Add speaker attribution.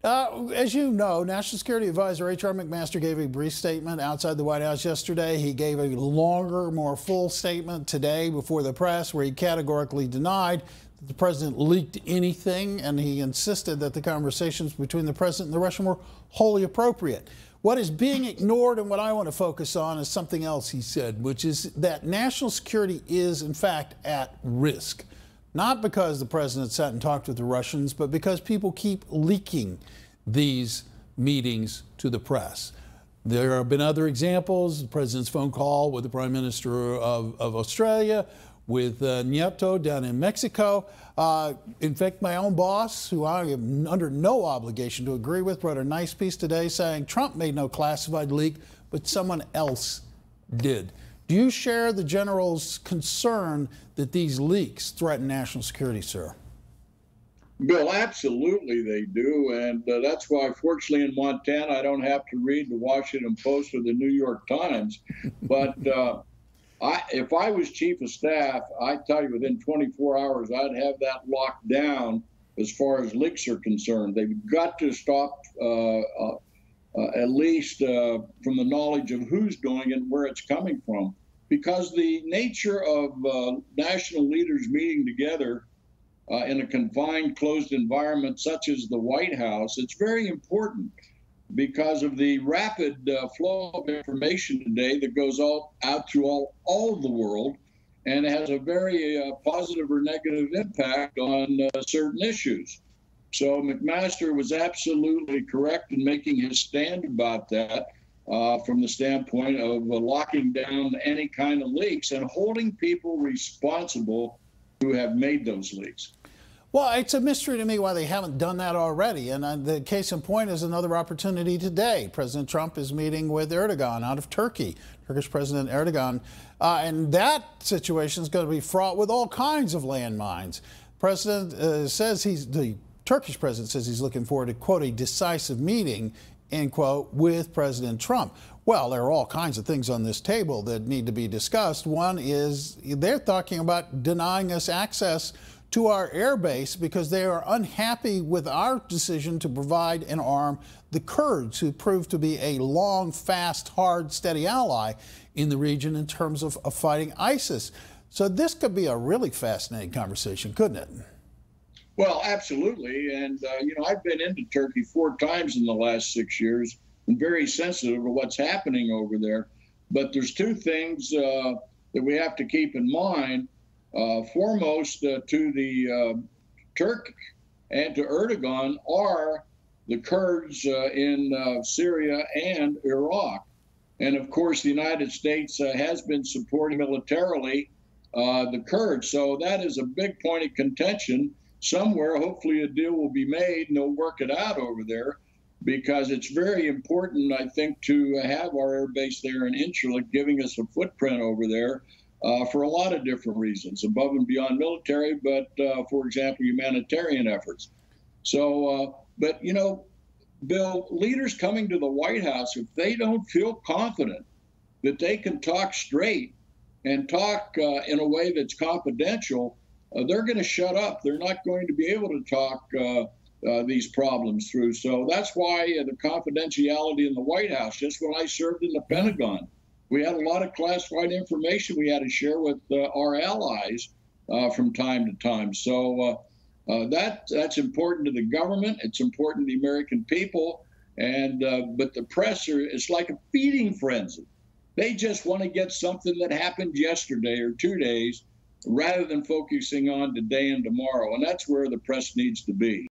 Speaker 1: As you know, National Security Advisor H.R. McMaster gave a brief statement outside the White House yesterday. He gave a longer, more full statement today before the press where he categorically denied that the president leaked anything, and he insisted that the conversations between the president and the Russian were wholly appropriate. What is being ignored and what I want to focus on is something else he said, which is that national security is, in fact, at risk. Not because the president sat and talked with the Russians, but because people keep leaking these meetings to the press. There have been other examples, the president's phone call with the Prime Minister of Australia, with Nieto down in Mexico. In fact, my own boss, who I am under no obligation to agree with, wrote a nice piece today saying Trump made no classified leak, but someone else did. Do you share the general's concern that these leaks threaten national security, sir?
Speaker 2: Bill, absolutely they do. And that's why, fortunately, in Montana, I don't have to read the Washington Post or the New York Times. But if I was chief of staff, I tell you, within 24 hours, I'd have that locked down as far as leaks are concerned. They've got to stop at least from the knowledge of who's doing it and where it's coming from. Because the nature of national leaders meeting together in a confined, closed environment such as the White House, it's very important because of the rapid flow of information today that goes out through all of the world and has a very positive or negative impact on certain issues. So McMaster was absolutely correct in making his stand about that from the standpoint of locking down any kind of leaks and holding people responsible who have made those leaks.
Speaker 1: Well, it's a mystery to me why they haven't done that already. And the case in point is another opportunity today. President Trump is meeting with Erdogan out of Turkey, Turkish President Erdogan. And that situation is going to be fraught with all kinds of landmines. President the Turkish president says he's looking forward to, quote, a decisive meeting, end quote, with President Trump. Well, there are all kinds of things on this table that need to be discussed. One is they're talking about denying us access to our air base because they are unhappy with our decision to provide and arm the Kurds, who proved to be a long, fast, hard, steady ally in the region in terms of fighting ISIS. So this could be a really fascinating conversation, couldn't it?
Speaker 2: Well, absolutely. And, I've been into Turkey 4 times in the last 6 years and very sensitive to what's happening over there. But there's 2 things that we have to keep in mind. Foremost to the Turk and to Erdogan are the Kurds in Syria and Iraq. And, of course, the United States has been supporting militarily the Kurds. So that is a big point of contention. Somewhere, hopefully, a deal will be made and they'll work it out over there, because it's very important, I think, to have our air base there in Incirlik, giving us a footprint over there for a lot of different reasons, above and beyond military, but, for example, humanitarian efforts. So, but, Bill, leaders coming to the White House, if they don't feel confident that they can talk straight and talk in a way that's confidential, they're going to shut up. They're not going to be able to talk these problems through. So that's why the confidentiality in the White House. Just when I served in the Pentagon, we had a lot of classified information we had to share with our allies from time to time. So that's important to the government. It's important to the American people. And but the press is like a feeding frenzy. They just want to get something that happened yesterday or 2 days, rather than focusing on today and tomorrow. And that's where the press needs to be.